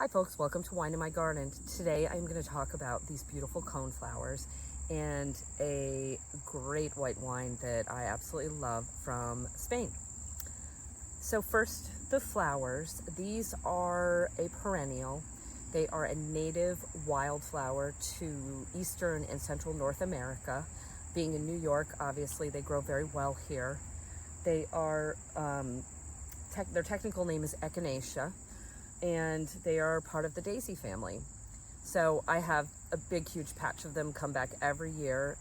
Hi folks, welcome to Wine in My Garden. Today I'm going to talk about these beautiful coneflowers and a great white wine that I absolutely love from Spain. So first, the flowers. These are a perennial. They are a native wildflower to Eastern and Central North America. Being in New York, obviously they grow very well here. They are, their technical name is Echinacea, and they are part of the daisy family. So I have a big, huge patch of them come back every year,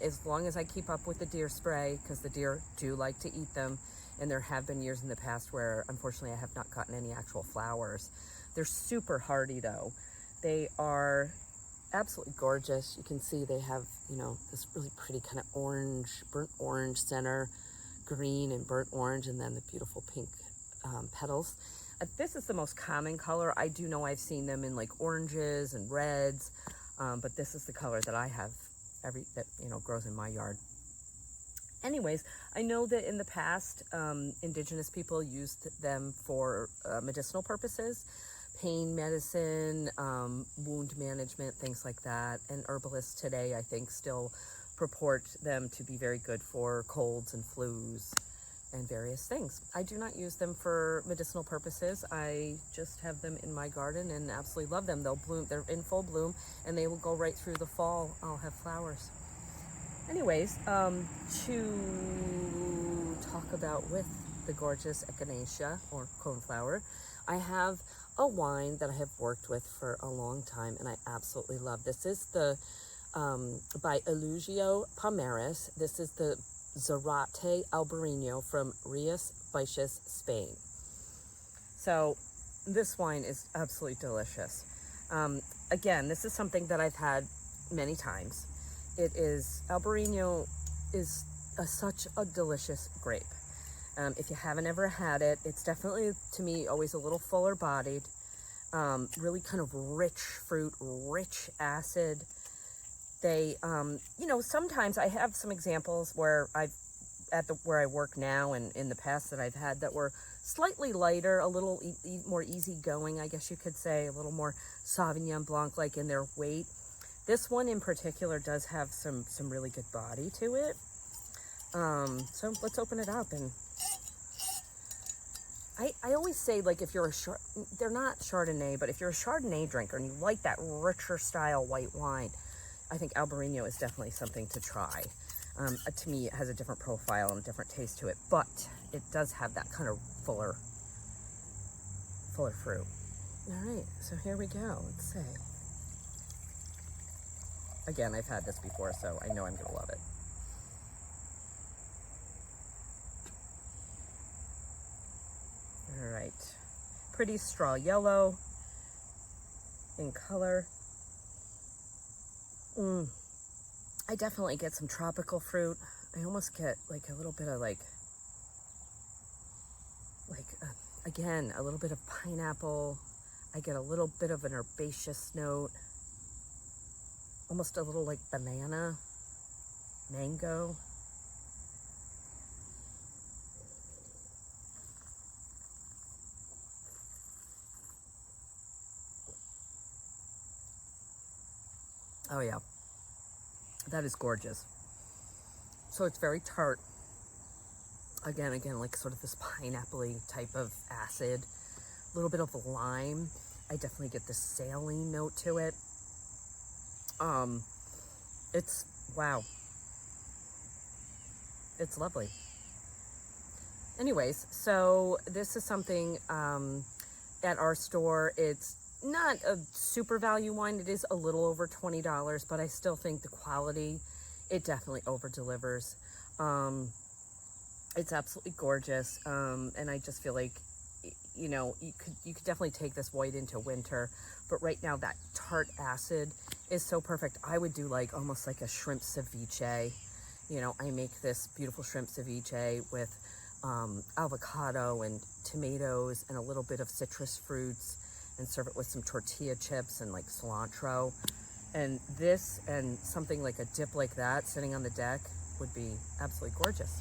as long as I keep up with the deer spray, because the deer do like to eat them. And there have been years in the past where, unfortunately, I have not gotten any actual flowers. They're super hardy, though. They are absolutely gorgeous. You can see they have, this really pretty kind of orange, burnt orange center, green and burnt orange, and then the beautiful pink petals. This is the most common color. I do know I've seen them in like oranges and reds, but this is the color that I have that grows in my yard. Anyways, I know that in the past, indigenous people used them for medicinal purposes, pain medicine, wound management, things like that. And herbalists today, I think, still purport them to be very good for colds and flus and various things. I do not use them for medicinal purposes. I just have them in my garden and absolutely love them. They'll bloom, they're in full bloom, and they will go right through the fall. I'll have flowers. Anyways, to talk about with the gorgeous Echinacea or coneflower, I have a wine that I have worked with for a long time and I absolutely love. This is the by Elugio Palmares. This is the Zarate Albarino from Rías Baixas, Spain. So this wine is absolutely delicious. Again, this is something that I've had many times. Albarino is such a delicious grape. If you haven't ever had it, it's definitely, to me, always a little fuller bodied, really kind of rich fruit, rich acid. They, sometimes I have some examples where where I work now and in the past that I've had that were slightly lighter, a little more easygoing, I guess you could say, a little more Sauvignon Blanc like in their weight. This one in particular does have some really good body to it. So let's open it up. And I always say, like, if you're they're not Chardonnay, but if you're a Chardonnay drinker and you like that richer style white wine, I think Albarino is definitely something to try. To me, it has a different profile and a different taste to it, but it does have that kind of fuller fruit. All right, so here we go. Let's see. Again, I've had this before, so I know I'm gonna love it. All right, pretty straw yellow in color. I definitely get some tropical fruit. I almost get like a little bit of again, a little bit of pineapple. I get a little bit of an herbaceous note, almost a little like banana, mango. Oh yeah, that is gorgeous. So it's very tart. Again, like sort of this pineapple-y type of acid, a little bit of lime. I definitely get this saline note to it. Wow. It's lovely. Anyways, so this is something at our store. It's not a super value wine. It is a little over $20, but I still think the quality, it definitely over delivers. It's absolutely gorgeous. And I just feel like, you could definitely take this white into winter, but right now that tart acid is so perfect. I would do almost like a shrimp ceviche. I make this beautiful shrimp ceviche with avocado and tomatoes and a little bit of citrus fruits, and serve it with some tortilla chips and like cilantro. And this and something like a dip like that sitting on the deck would be absolutely gorgeous.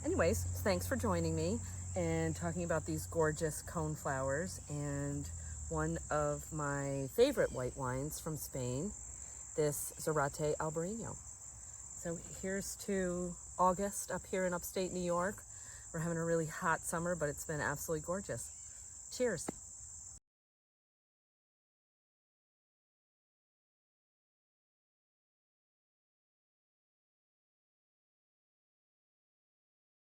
Anyways, thanks for joining me and talking about these gorgeous coneflowers and one of my favorite white wines from Spain, this Zarate Albarino. So here's to August up here in upstate New York. We're having a really hot summer, but it's been absolutely gorgeous. Cheers.